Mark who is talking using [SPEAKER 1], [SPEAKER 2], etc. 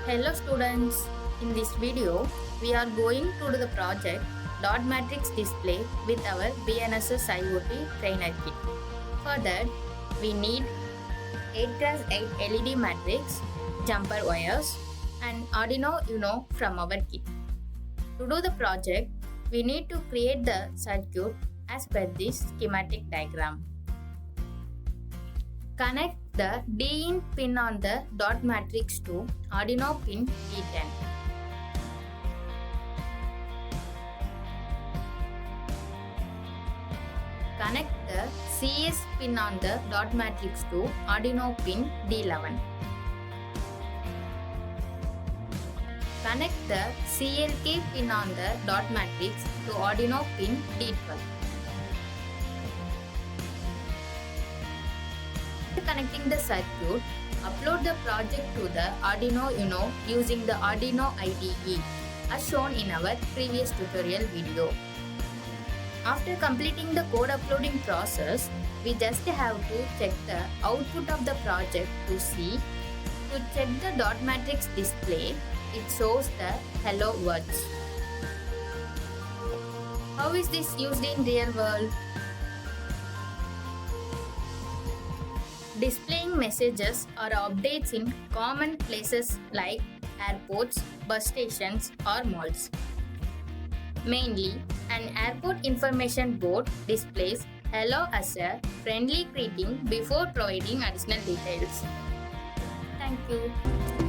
[SPEAKER 1] Hello students, in this video we are going to do the project dot matrix display with our BNSS IoT Trainer Kit. For that we need 8x8 LED matrix, jumper wires and Arduino Uno from our kit. To do the project we need to create the circuit as per this schematic diagram. Connect the D-in pin on the dot matrix to Arduino pin D10. Connect the CS pin on the dot matrix to Arduino pin D11. Connect the CLK pin on the dot matrix to Arduino pin D12. Connecting the circuit, upload the project to the Arduino Uno using the Arduino IDE as shown in our previous tutorial video. After completing the code uploading process, we just have to check the output of the project to see. To check the dot matrix display, it shows the hello words. How is this used in real world? Displaying messages or updates in common places like airports, bus stations or malls. Mainly, an airport information board displays hello as a friendly greeting before providing additional details. Thank you.